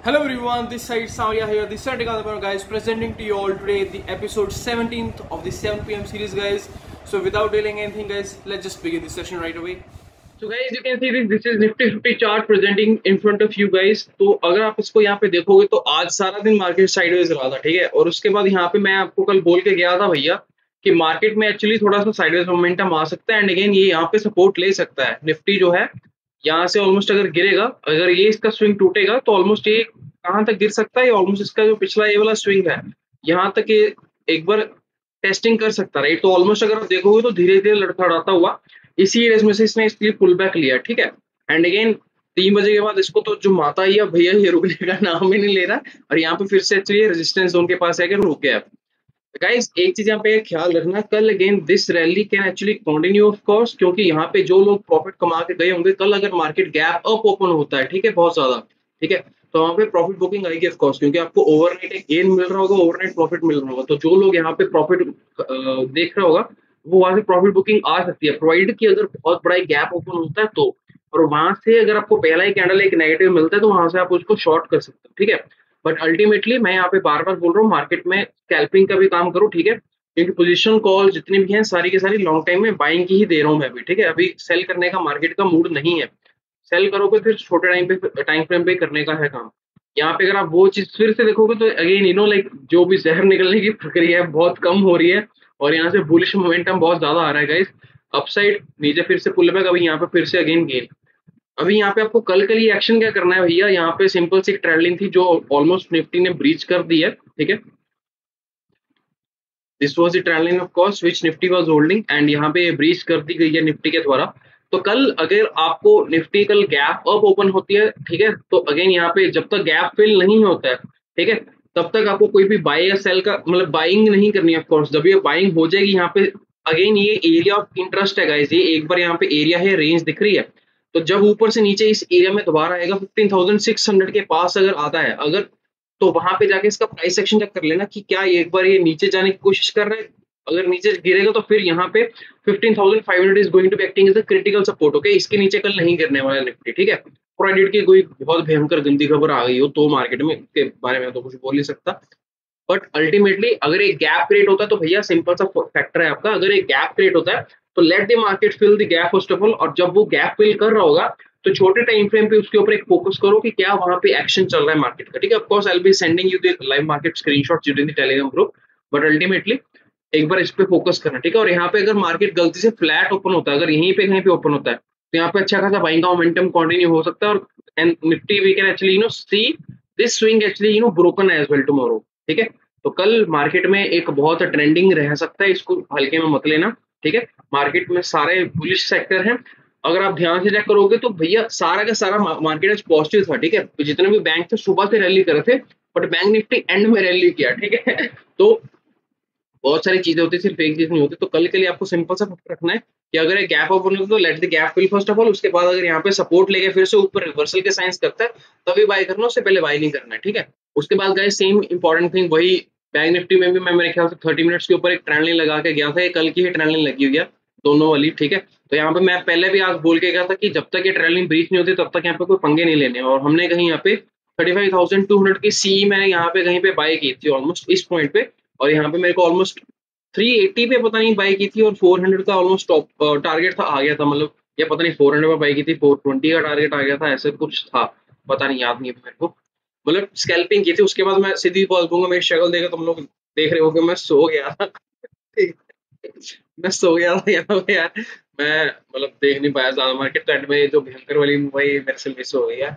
Hello everyone, this side Samria here, this side Gandapur guys, presenting to you all today the episode 17th of the 7 p.m. series guys. So without delaying anything guys, let's just begin this session right away. So guys, you can see this is Nifty 50 chart presenting in front of you guys. तो अगर आप इसको यहाँ पे देखोगे तो आज सारा दिन मार्केट साइडवेज रहा था, ठीक है। और उसके बाद यहाँ पे मैं आपको कल बोल के गया था भैया कि मार्केट में एक्चुअली थोड़ा सा साइडवेज मोमेंटम आ सकता है एंड अगेन ये यहाँ पे सपोर्ट ले सकता है। निफ्टी जो है यहाँ से ऑलमोस्ट अगर गिरेगा, अगर ये इसका स्विंग टूटेगा तो ऑलमोस्ट ये कहाँ तक गिर सकता है, ऑलमोस्ट इसका जो पिछला ये वाला स्विंग है यहाँ तक ये एक बार टेस्टिंग कर सकता है। तो ऑलमोस्ट अगर आप देखोगे तो धीरे धीरे लड़खड़ाता हुआ इसी एरिया में से इसने इसलिए पुल बैक लिया, ठीक है। एंड अगेन 3 बजे के बाद इसको तो जो माता ही है भैया ये रुकने का नाम ही नहीं ले रहा और यहाँ पे फिर से एक्चुअली रेजिस्टेंस जोन के पास है कि रुक गया। गाइस एक चीज यहाँ पे ख्याल रखना, कल again this rally can actually continue of course, क्योंकि यहाँ पे जो लोग प्रॉफिट कमा के गए होंगे कल अगर मार्केट गैप अप ओपन होता है, ठीक है, बहुत ज्यादा, ठीक है, तो वहाँ पे प्रॉफिट बुकिंग आएगी ऑफ कोर्स, क्योंकि आपको ओवरनाइट एक गेन मिल रहा होगा, ओवरनाइट प्रॉफिट मिल रहा होगा। तो जो लोग यहाँ पे प्रॉफिट देख रहा होगा वो वहां से प्रॉफिट बुकिंग आ सकती है, प्रोवाइड की अगर बहुत बड़ा गैप ओपन होता है तो। और वहां से अगर आपको पहला ही कैंडल एक नेगेटिव मिलता है तो वहां से आप उसको शॉर्ट कर सकते हो, ठीक है। बट अल्टीमेटली मैं यहाँ पे बार बार बोल रहा हूँ मार्केट में स्कैल्पिंग का भी काम करो, ठीक है, क्योंकि पोजीशन कॉल जितनी भी हैं सारी की सारी लॉन्ग टाइम में बाइंग की ही दे रहा हूँ मैं भी, ठीक है। अभी सेल करने का मार्केट का मूड नहीं है, सेल करोगे फिर छोटे टाइम फ्रेम पे करने का है काम। यहाँ पे अगर आप वो चीज फिर से देखोगे तो अगेन लाइक जो भी जहर निकलने की प्रक्रिया है बहुत कम हो रही है और यहाँ से बुलिश मोमेंटम बहुत ज्यादा आ रहा है गाइस। अपसाइड नीचे फिर से पुल बैक, अभी यहाँ पे फिर से अगेन गेन। अभी यहाँ पे आपको कल के लिए एक्शन क्या करना है भैया, यहाँ पे सिंपल सी ट्रेंडिंग थी जो ऑलमोस्ट निफ्टी ने ब्रीच कर दी है, ठीक है। This was the trend line of course which Nifty was holding and यहाँ पे ब्रीच कर दी गई है निफ्टी के द्वारा। तो कल अगर आपको निफ्टी कल गैप अप ओपन होती है, ठीक है, तो अगेन यहाँ पे जब तक गैप फिल नहीं होता है, ठीक है, तब तक आपको कोई भी बाय या सेल का मतलब बाइंग नहीं करनी है। ऑफ कोर्स जब ये बाइंग हो जाएगी यहाँ पे अगेन ये एरिया ऑफ इंटरेस्ट है गाइस, ये एक बार यहाँ पे एरिया है, रेंज दिख रही है। तो जब ऊपर से नीचे इस एरिया में दोबारा आएगा 15,600 के पास अगर आता है, अगर तो वहां पे जाके इसका प्राइस सेक्शन चेक कर लेना कि क्या एक बार ये नीचे जाने की कोशिश कर रहा है। अगर नीचे गिरेगा तो फिर यहाँ पे 15,500 is going to be acting as a critical support, okay. इसके नीचे कल नहीं गिरने वाला निफ्टी, ठीक है। क्रेडिट की कोई बहुत भयंकर गंदी खबर आ गई हो तो मार्केट में के बारे में तो कुछ बोल नहीं सकता। बट अल्टीमेटली अगर एक गैप क्रिएट होता है तो भैया सिंपल सा फैक्टर है आपका, अगर एक गैप क्रिएट होता है तो let the market fill the gap first of all. और जब वो गैप फिल कर रहा होगा तो छोटे टाइम फ्रेम पे उसके ऊपर एक फोकस करो कि क्या वहां पे एक्शन चल रहा है मार्केट का, ठीक है। Of course I will be sending you the live market screenshots during the Telegram group, but ultimately एक बार इस पे फोकस करना, ठीक है। और यहाँ पे अगर मार्केट गलती से फ्लैट ओपन होता है, अगर यहीं पे कहीं पे ओपन होता है तो यहाँ पे अच्छा खासा बाइंग का मोमेंटम कंटिन्यू हो सकता है और and Nifty we can actually see this swing actually broken as well tomorrow, ठीक है। तो कल मार्केट में एक बहुत ट्रेंडिंग रह सकता है, इसको हल्के में मत लेना, ठीक है। मार्केट में सारे बुलिश सेक्टर हैं, अगर आप ध्यान से चेक करोगे तो भैया सारा का सारा मार्केट आज पॉजिटिव था, ठीक है। जितने भी बैंक थे सुबह से रैली कर रहे थे बट बैंक निफ्टी एंड में रैली किया, ठीक है। तो बहुत सारी चीजें होती है, सिर्फ एक चीज नहीं होती। तो कल के लिए आपको सिंपल सा फैक्टर रखना है कि अगर एक गैप ओपन होता है तो let the gap fill first of all, उसके बाद अगर यहाँ पे सपोर्ट लेके फिर से ऊपर रिवर्सल के साइंस करता है तभी बाय करना, उससे पहले बाय नहीं करना है, ठीक है। उसके बाद गाइस सेम इंपॉर्टेंट थिंग वही बैंक निफ्टी में भी मैं मेरे ख्याल से 30 मिनट्स के ऊपर एक ट्रेंड लाइन लगा के गया था, ये कल की ही ट्रेंड लाइन लगी हुई है दोनों वाली, ठीक है। तो यहाँ पे मैं पहले भी आज बोल के गया था कि जब तक ये ट्रेंड लाइन ब्रीच नहीं होती तब तक यहाँ पे कोई पंगे नहीं लेने, और हमने कहीं यहाँ पे 35,200 की सी मैंने यहाँ पे कहीं पे बाय की थी ऑलमोस्ट इस पॉइंट पे, और यहाँ पे मेरे को ऑलमोस्ट 380 पे पता नहीं बाय की थी और 400 का ऑलमोस्ट टॉप टारगेट था आ गया था, मतलब ये पता नहीं 400 पर बाय की थी 420 का टारगेट आ गया था, ऐसे कुछ था, पता नहीं, याद नहीं है मेरे को। मतलब स्कैल्पिंग की थी, उसके बाद मैं सीधी बोल दूंगा, मेरी शक्ल देखे तुम लोग देख रहे हो कि मैं सो गया था। मैं सो गया था यहाँ पे यार, मैं मतलब देख नहीं पाया ज्यादा मार्केट, तो एंड में जो भयंकर वाली वही मेरे से मिस हो गई यार,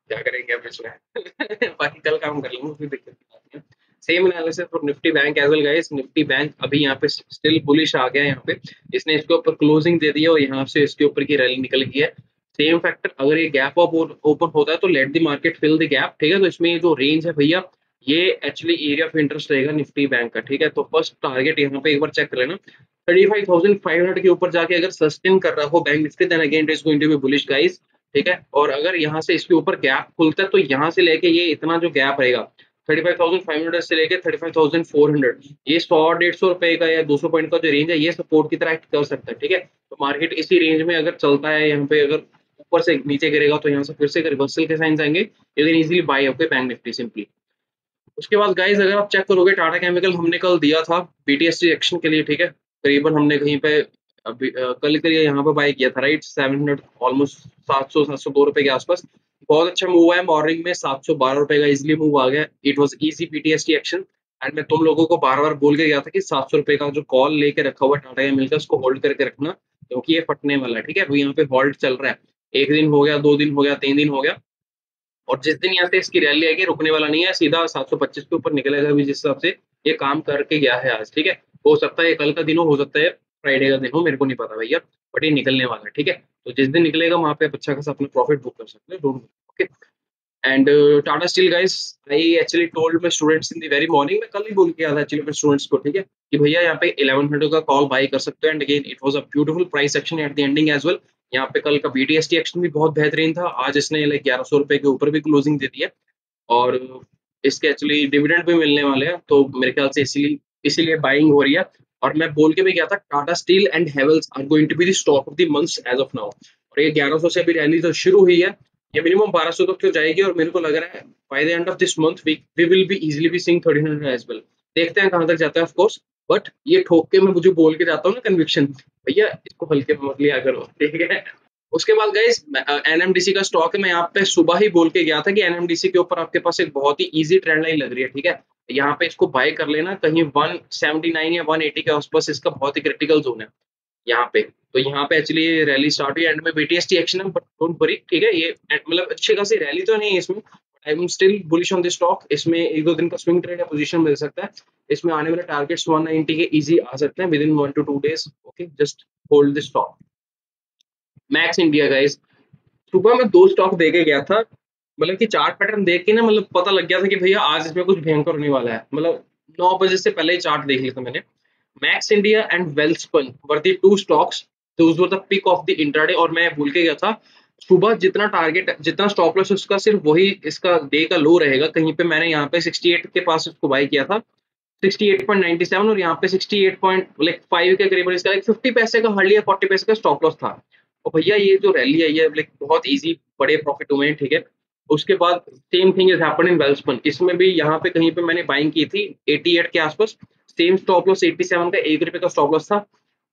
क्या करेंगे अब इसमें। बाकी कल काम कर लूंगा, कोई दिक्कत नहीं है। Same analysis for Nifty bank as well guys. Nifty bank अभी यहाँ पे स्टिल बुलिश आ गया है, यहाँ पे इसने इसके ऊपर क्लोजिंग दे दी है और यहाँ से इसके ऊपर की रैली निकल गई है। सेम फैक्टर, अगर ये गैप अप ओपन होता है तो let the market fill the gap, ठीक है। तो इसमें जो रेंज है भैया ये एक्चुअली एरिया ऑफ इंटरेस्ट रहेगा निफ्टी बैंक का, ठीक है। तो फर्स्ट टारगेट यहाँ पे एक बार चेक कर लेना, 35,500 के ऊपर जाके अगर सस्टेन कर रहा हो bank Nifty then again it is going to be bullish guys, ठीक है। और अगर यहाँ से इसके ऊपर गैप खुलता है तो यहाँ से लेके ये इतना जो गैप रहेगा 35,500 से लेके 35,400, ये 100-150 रुपए का या 200 पॉइंट का जो रेंज है ये सपोर्ट की तरह एक्ट कर सकता है, ठीक है। तो मार्केट इसी रेंज में अगर चलता है, यहाँ पे अगर ऊपर से नीचे गिरेगा तो यहाँ से फिर से रिवर्सल के साइंस आएंगे, you can easily buy okay bank Nifty simply. उसके बाद गाइस अगर आप चेक करोगे टाटा केमिकल हमने कल दिया था बीटीएसटी एक्शन के लिए, ठीक है, करीबन हमने कहीं पे अभी कल के लिए यहाँ पे बाय किया था राइट 700 ऑलमोस्ट 702 रुपए के आसपास। बहुत अच्छा मूव है, मॉर्निंग में 712 रुपए का इजिली मूव आ गया, it was easy BTST action. And मैं तुम लोगों को बार बार बोल के गया था कि 700 रुपए का जो कॉल लेके रखा हुआ है टाटा केमिकल उसको होल्ड करके रखना, क्योंकि ये फटने वाला है, ठीक है। अभी यहाँ पे होल्ड चल रहा है, एक दिन हो गया, 2 दिन हो गया, 3 दिन हो गया, और जिस दिन यहाँ से इसकी रैली आएगी रुकने वाला नहीं है, सीधा 725 के ऊपर निकलेगा भी जिस हिसाब से ये काम करके गया है आज, ठीक है। हो सकता है ये कल का दिन हो सकता है फ्राइडे का दिन हो, मेरे को नहीं पता भैया, बट ये निकलने वाला है, ठीक है। तो जिस दिन निकलेगा वहां पे आप अच्छा खासा अपना प्रॉफिट बुक कर सकते हैं, don't okay. And Tata steel guys, I actually told my students in the very morning, मैं कल ही बोल के आया था एक्चुअली अपने स्टूडेंट्स को, ठीक है, कि भैया यहाँ पे 1100 का कॉल बाय कर सकते हो। And again it was a beautiful price action at the ending as well. यहाँ पे कल का बीटीएसटी एक्शन भी बहुत बेहतरीन था, आज इसने लाइक 1100 रुपए के ऊपर भी क्लोजिंग दे दी है, और इसके एक्चुअली डिविडेंड भी मिलने वाले हैं, तो मेरे ख्याल से इसीलिए इसीलिए बाइंग हो रही है। और मैं बोल के भी गया था Tata steel and Havells are going to be the stock of the month as of now, और ये 1100 से अभी रैली तो शुरू हुई है, ये मिनिमम 1200 तक तो जाएगी, और मेरे को लग रहा है by the end of this month we will be easily be seeing 1300 as well. देखते हैं कहां तक जाता है ऑफ कोर्स, बट ये ठोक के मैं मुझे बोल के जाता हूँ ना कन्विक्शन, भैया इसको हल्के में मत लिया करो, ठीक है। उसके बाद गाइस एनएमडीसी का स्टॉक है, मैं यहाँ पे सुबह ही बोल के गया था कि एनएमडीसी के ऊपर आपके पास एक बहुत ही इजी ट्रेंड लाइन लग रही है, ठीक है। यहाँ पे इसको बाय कर लेना, कहीं 179 या 180 के आसपास इसका बहुत ही क्रिटिकल जोन है यहाँ पे। तो यहाँ पे एक्चुअली रैली स्टार्ट हुई, एंड में बीटीएसटी एक्शन है, बट डोंट वरी, ठीक है, ये मतलब अच्छी खासी रैली तो नहीं है इसमें, I am still bullish on the stock. इसमें एक दो दिन का स्विंग ट्रेड या पोजीशन मिल सकता है, इसमें आने वाले टारगेट्स 190 के इजी आ सकते हैं with in 1 to 2 days, okay, just hold the stock. Max India guys, सुबह मैं 2 स्टॉक दे के गया था, मतलब कि चार्ट पैटर्न देख के ना मतलब पता लग गया था कि भैया आज इसमें कुछ भयंकर होने वाला है, मतलब 9 बजे से पहले ही चार्ट देख लिया था मैंने। Max India and Welspun were the 2 stocks, those were the pick of the intraday, और मैं भूल के गया था सुबह जितना टारगेट जितना स्टॉप लॉस उसका सिर्फ वही इसका डे का लो रहेगा, कहीं पे मैंने यहाँ पे 68 के पास इसको बाय किया था, 68.97, और यहाँ पे 68 पॉइंट लाइक 5 के करीबन इसका लाइक 50 पैसे का हार्डली या 40 पैसे का स्टॉप लॉस था। और भैया ये जो रैली है ये लाइक बहुत इजी बड़े प्रॉफिट हुए हैं, ठीक है। उसके बाद same thing is happened in Welspun, इसमें भी यहाँ पे कहीं पे मैंने बाइंग की थी 88 के आसपास, सेम स्टॉप लॉस 87 का, 1 रुपए का स्टॉप लॉस था,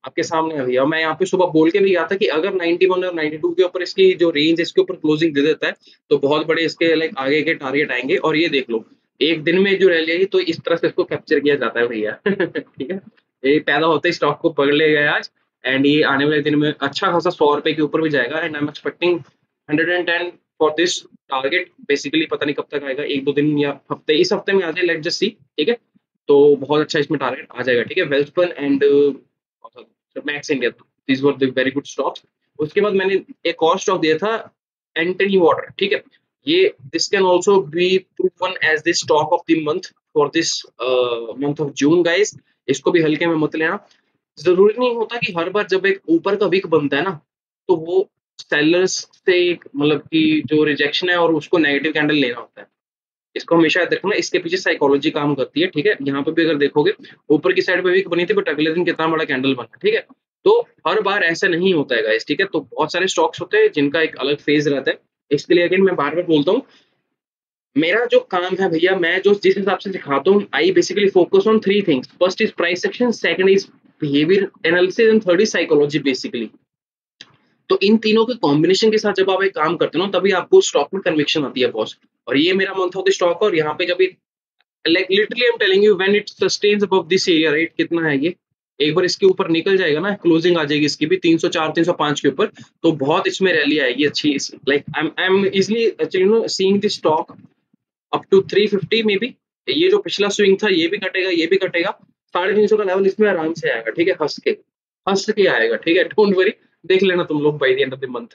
आपके सामने है भैया। मैं यहाँ पे सुबह बोल के भी गया था कि अगर 91 और 92 के ऊपर इसकी जो रेंज इसके ऊपर क्लोजिंग दे देता है तो बहुत बड़े इसके लाइक आगे के टारगेट आएंगे, और ये देख लो एक दिन में जो रैली आई तो इस तरह से इसको कैप्चर किया जाता है भैया ठीक है, ये पैदा होते ही स्टॉक को पकड़ ले गया आज, एंड ये आने वाले दिन में अच्छा खासा 100 रुपए के ऊपर भी जाएगा, and I am expecting 110 for this target basically. पता नहीं कब तक आएगा, 1 2 दिन या हफ्ते, इस हफ्ते में आ जाए, लेट जस्ट सी, ठीक है। तो बहुत अच्छा इसमें टारगेट आ जाएगा, ठीक है। Welspun and max India, these were the very good stocks. उसके बाद मैंने एक और स्टॉक दिया था एंटनी वाटर, ठीक है, ये this can also be proven as the stock of the month for this month of June guys, इसको भी हल्के में मत लेना। जरूरी नहीं होता कि हर बार जब एक ऊपर का विक बनता है ना तो वो सेलर्स से एक मतलब कि जो रिजेक्शन है और उसको नेगेटिव कैंडल लेना होता है, इसको हमेशा याद रखना, इसके पीछे साइकोलॉजी काम करती है, ठीक है। यहाँ पे भी अगर देखोगे ऊपर की साइड पे वीक बनी थी बट अगले दिन कितना बड़ा कैंडल बना, ठीक है। तो हर बार ऐसा नहीं होता है गाइस, ठीक है। तो बहुत सारे स्टॉक्स होते हैं जिनका एक अलग फेज रहता है, इसके लिए अगेन मैं बार बार बोलता हूँ, मेरा जो काम है भैया, मैं जो जिस हिसाब से सिखाता हूँ, I basically focus on 3 things, first is price section, second is behaviour analysis, and third is psychology basically. तो इन तीनों के कॉम्बिनेशन के साथ जब आप एक काम करते हो ना तभी आपको स्टॉक में कन्विक्शन आती है बॉस। और ये मेरा मंथ ऑफ द स्टॉक, और यहाँ पे जब like literally I am telling you when it sustains above this area right, कितना है ये, एक बार इसके ऊपर निकल जाएगा ना, क्लोजिंग आ जाएगी इसकी भी 304 305 के ऊपर, तो बहुत इसमें रैली आएगी अच्छी, like I am easily actually no seeing this stock up to 350 में भी। ये जो पिछला स्विंग था ये भी कटेगा, ये भी कटेगा, 350 का लेवल इसमें आराम से आएगा, ठीक है, हंस के आएगा, ठीक है, डोंट वरी, देख लेना तुम लोग bye the end of the month,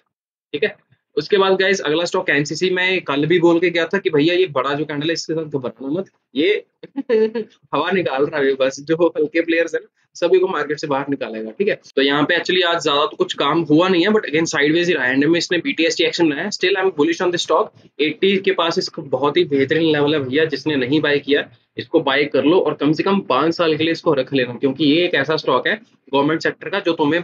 ठीक है। उसके बाद गाइस अगला स्टॉक एनसीसी, में कल भी बोल के गया था कि भैया ये बड़ा जो कैंडल है इसके साथ घबराना मत, ये हवा निकाल रहा है बस, जो हल्के प्लेयर्स है ना सभी को मार्केट से बाहर निकालेगा, ठीक है। तो यहाँ पे एक्चुअली आज ज्यादा तो कुछ काम हुआ नहीं है, बट अगेन साइडवेज ही रहा है, एंड में इसने बीटीएसटी एक्शन बनाया, still I am bullish on the stock. 80 के पास इसका बहुत ही बेहतरीन लेवल है भैया, जिसने नहीं बाय किया इसको बाय कर लो, और कम से कम 5 साल के लिए इसको रख लेना, क्योंकि ये एक ऐसा स्टॉक है गवर्नमेंट सेक्टर का जो तुम्हें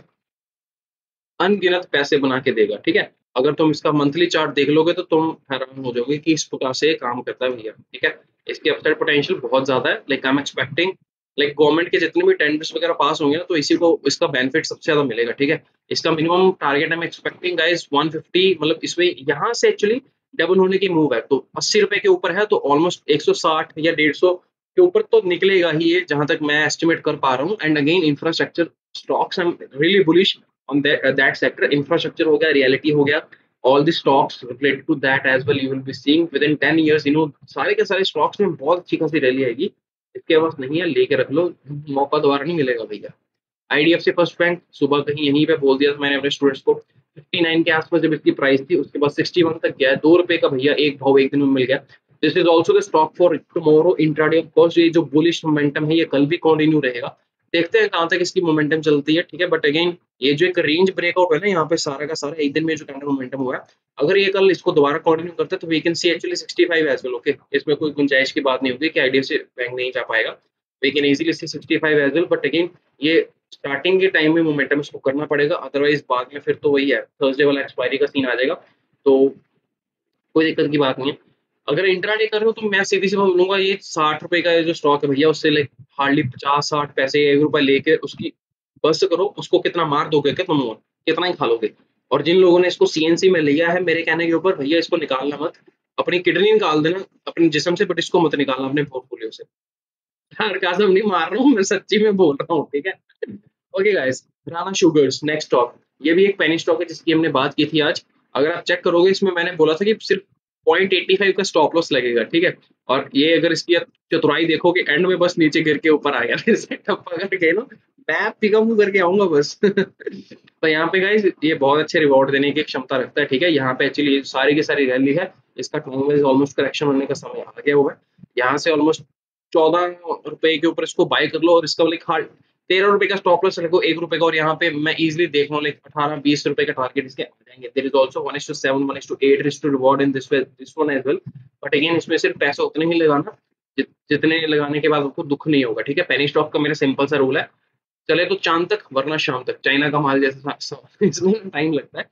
अनगिनत पैसे बना के देगा, ठीक है। अगर तुम इसका मंथली चार्ट देख लोगे तो तुम हैरान हो जाओगे कि इस प्रकार से ये काम करता है भैया, ठीक है। इसकी अपसाइड पोटेंशियल बहुत ज्यादा है, like I am expecting, like government के जितने भी टेंडर्स वगैरह पास होंगे ना, तो इसी को इसका बेनिफिट सबसे ज्यादा मिलेगा, ठीक है। इसका minimum target I am expecting guys 150, मतलब इसमें यहाँ से एक्चुअली डबल होने की मूव है, तो 80 रुपए के ऊपर है तो ऑलमोस्ट 160 या 150 के ऊपर तो निकलेगा ही ये, जहां तक मैं एस्टिमेट कर पा रहा हूँ। And again infrastructure stocks I am really bullish on that sector. Infrastructure हो गया, reality हो गया, all the stocks related to that as well you will be seeing within 10 years, you know, सारे के सारे stocks में बहुत अच्छी खासी रैली आएगी। इसके पास नहीं है, लेके रख लो, मौका दोबारा नहीं मिलेगा भैया। आईडीएफसी फर्स्ट बैंक सुबह कहीं यहीं पे बोल दिया था मैंने अपने स्टूडेंट्स को, 59 के आसपास जब इसकी प्राइस थी, उसके बाद 61 तक गया, 2 रुपए का भैया एक भाव एक दिन में मिल गया। This is also the stock for tomorrow intraday, of course ये जो बुलिश मोमेंटम है ये कल भी कंटिन्यू रहेगा, देखते हैं कहाँ तक इसकी मोमेंटम चलती है, ठीक है। बट अगेन ये जो एक रेंज ब्रेकआउट है ना, यहाँ पे सारा का सारा एक दिन में जो कैंडल मोमेंटम हुआ है, अगर ये कल इसको दोबारा कंटिन्यू करता है तो we can see actually 65 as well, okay. इसमें कोई गुंजाइश की बात नहीं होगी कि आईडीएफसी बैंक नहीं जा पाएगा, we can easily see 65 as well. But again ये स्टार्टिंग के टाइम में मोमेंटम इसको करना पड़ेगा, अदरवाइज बाद में फिर तो वही है, थर्सडे वाला एक्सपायरी का सीन आ जाएगा, तो कोई दिक्कत की बात नहीं है। अगर इंट्राडे कर रहे हो तो मैं सीधी सी बात बोलूंगा, ये 60 रुपए का ये जो स्टॉक है भैया, उससे लाइक हार्डली 50-60 पैसे 1 रुपए लेके उसकी बस करो, उसको कितना मार दोगे, क्या तुम और कितना ही खा लोगे। और जिन लोगों ने इसको सीएनसी में लिया है मेरे कहने के ऊपर, भैया इसको निकालना मत, अपनी किडनी निकाल देना अपने जिस्म से, बट इसको मत निकालना अपने पोर्टफोलियो से। सरकाज़म नहीं मार रहा हूँ मैं, सच्ची में बोल रहा हूँ, ठीक है। Okay guys, Rana sugars next stock, ये भी एक पेनी स्टॉक है जिसकी हमने बात की थी आज। अगर आप चेक करोगे इसमें मैंने बोला था कि सिर्फ 0.85 का स्टॉप लॉस लगेगा, ठीक है। और ये अगर इसकी चतुराई देखोगे, एंड में बस नीचे गिर के ऊपर आ गया, फिर से टप्पा करके ना, मैं पिकअप करके आऊंगा बस। तो यहाँ पे गाइस ये बहुत अच्छे रिवॉर्ड देने की क्षमता रखता है, ठीक है। यहाँ पे एक्चुअली सारी की सारी रैली है, इसका टाइम ऑलमोस्ट करेक्शन होने का समय आ गया हुआ है। यहाँ से ऑलमोस्ट 14 रुपए के ऊपर इसको बाय कर लो, और इसका लाइक हार्ड 13 रुपए का स्टॉप लॉस रखो, 1 रुपए का, और यहाँ पे मैं इजिली देख रहा हूँ लाइक 18-20 रुपए का टारगेट इसके आ जाएंगे। There is also 1:7 1:8 to reward in this one as well. But again इसमें सिर्फ पैसा उतने ही लगाना जितने लगाने के बाद आपको दुख नहीं होगा, ठीक है। पेनी स्टॉक का मेरा सिंपल सा रूल है, चले तो चांद तक वरना शाम तक, चाइना का माल जैसा इसमें टाइम लगता है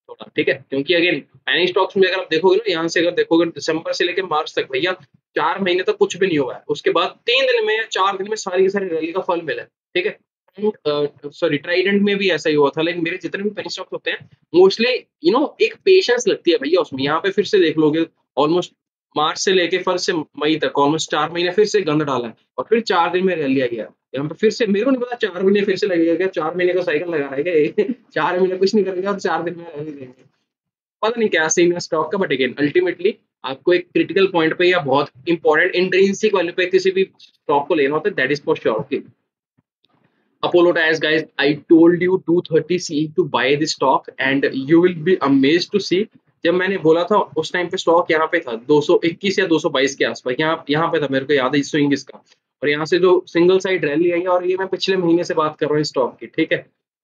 थोड़ा, ठीक है। क्योंकि अगेन पैनी स्टॉक्स में अगर आप देखोगे ना, यहाँ से अगर देखोगे दिसंबर से लेकर मार्च तक भैया 4 महीने तक कुछ भी नहीं हुआ है, उसके बाद 3 दिन में या 4 दिन में सारी की सारी रैली का फल मिला है, ठीक है। सॉरी ट्राइडेंट में भी ऐसा ही हुआ था, लेकिन मेरे जितने भी पेनी स्टॉक्स होते हैं मोस्टली एक पेशेंस लगती है भैया उसमें। यहाँ पे फिर से देख लोगे ऑलमोस्ट मार्च से लेके फर्स्ट से मई तक ऑलमोस्ट 4 महीने फिर से गंद डाला है, और फिर 4 दिन में रैली आ गया। यहाँ पे फिर से मेरे को नहीं पता 4 महीने फिर से लगेगा क्या, 4 महीने का साइकिल लगा है क्या ये? 4 महीने कुछ नहीं करेंगे और 4 दिन में रैली देंगे, पता नहीं क्या सीन है स्टॉक का। बट अगेन अल्टीमेटली आपको एक क्रिटिकल पॉइंट पे या बहुत इंपॉर्टेंट इंट्रिंसिक वैल्यू पे किसी भी स्टॉक को लेना होता है, that is for sure, okay. Apollo Tyres, guys, I told you 230 CE to buy this stock and you will be amazed to see, जब मैंने बोला था उस टाइम पे स्टॉक यहाँ पे था 221 या 222 के आसपास, यहाँ पे था, मेरे को याद है स्विंग इसका। और यहाँ से जो सिंगल साइड रैली आई है, और ये मैं पिछले महीने से बात कर रहा हूँ स्टॉक की, ठीक है।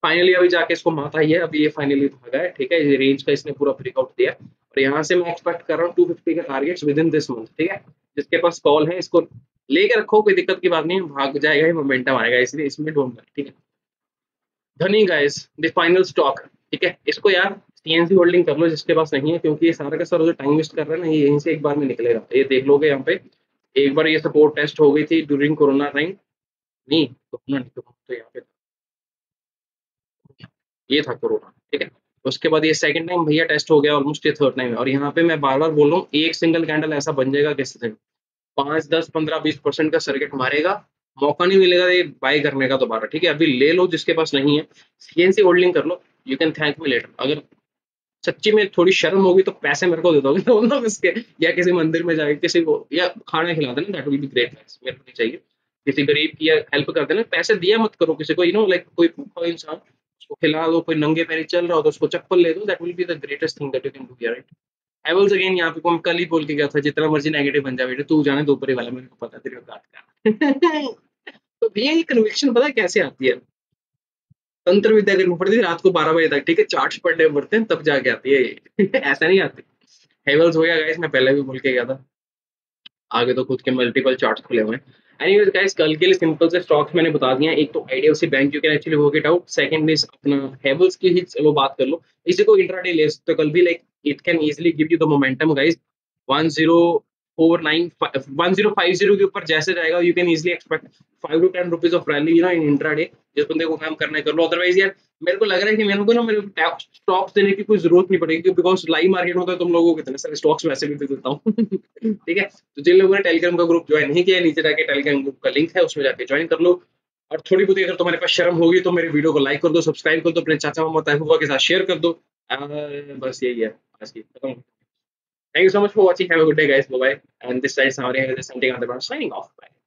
फाइनली अभी जाके इसको मात आई है, अभी ये फाइनली भागा है, ठीक है। ये रेंज का इसने पूरा ब्रेकआउट दिया है, और यहाँ से मैं एक्सपेक्ट कर रहा हूँ 250 का target with in this month, ठीक है। जिसके पास कॉल है इसको लेके रखो, कोई दिक्कत की बात नहीं है, भाग जाएगा ही, मोमेंटम आएगा, इसलिए इसमें डोंट वरी, ठीक है। धनी गाइस द फाइनल स्टॉक, ठीक है। इसको यार सीएनसी होल्डिंग कर लो जिसके पास नहीं है, क्योंकि ये सारा का सारा जो टाइम वेस्ट कर रहा है ना, ये यहीं से एक बार में निकलेगा, ये देख लोगे यहाँ पे। एक बार ये सपोर्ट टेस्ट हो गई थी ड्यूरिंग कोरोना टाइम, नहीं कोरोना नहीं, तो यहाँ पे ये था कोरोना, ठीक है। उसके बाद ये सेकंड टाइम भैया टेस्ट हो गया, ऑलमोस्ट ये थर्ड टाइम है, और यहाँ पे मैं बार बार बोल रहा हूँ एक सिंगल कैंडल ऐसा बन जाएगा किसी दिन 5-10-15-20% का सर्किट मारेगा, मौका नहीं मिलेगा ये बाय करने का दोबारा, ठीक है। अभी ले लो जिसके पास नहीं है, सीएनसी होल्डिंग कर लो, you can thank me later. अगर सच्ची में थोड़ी शर्म होगी तो पैसे मेरे को दे दोगे तो ना इसके, या किसी मंदिर में जाके किसी को या खाना खिला देना, दैट विल बी ग्रेट, मेरे को नहीं चाहिए। किसी गरीब की या हेल्प कर देना, पैसे दिया मत करो किसी को, लाइक कोई भूखा इंसान उसको खिला दो, कोई नंगे पैरी चल रहा हो तो उसको चप्पल ले दो, that will be the greatest thing that you can do here, right. Havells again यहाँ पे को मैं कल ही बोल के गया था, जितना मर्जी नेगेटिव बन जाए बेटे, तू जाने दो ऊपर ही वाला, मेरे को पता है तेरी औकात का। तो भैया ये कन्विक्शन पता है कैसे आती है, तंत्र विद्या करनी पड़ती है रात को 12 बजे तक, ठीक है। चार्ट्स पढ़ने पड़ते हैं तब जाके आती है ये। ऐसा नहीं आती। हेवल्स हो गया गाइस, मैं पहले भी बोल के गया था। आगे तो खुद के मल्टीपल चार्ट्स खुले हुए हैं। एनीवेज गाइस, कल के लिए सिंपल से स्टॉक्स मैंने बता दिए हैं। एक तो IDFC bank, you can actually work it out. Second is अपना हेवल्स की ही चलो बात कर लो, इसी को इंट्राडे ले सकते हो कल भी, like it can easily give you the momentum guys. 1049 1050 के ऊपर जैसे जाएगा, you can easily expect 5 to 10 rupees of rally in intraday. जिस बंदे को काम करना है कर लो, अदरवाइज यार मेरे को लग रहा है कि मेरे को स्टॉक्स देने की कोई जरूरत नहीं पड़ेगी, बिकॉज लाइव मार्केट में तो तुम लोगों को कितने सारे स्टॉक्स वैसे भी दे देता हूँ। ठीक है, तो जिन लोगों ने टेलीग्राम का ग्रुप ज्वाइन नहीं किया है, नीचे जाके टेलीग्राम ग्रुप का लिंक है, उसमें जाके ज्वाइन कर लो। और थोड़ी बहुत अगर तुम्हारे पास शर्म होगी तो मेरे वीडियो को लाइक कर दो, सब्सक्राइब कर दो, अपने चाचा मामा ताऊ बुआ के साथ शेयर कर दो। बस यही है आज की खत्म। Thank you so much for watching. Have a good day, guys. Bye bye. And this side, Samaria is something on the signing off. Bye.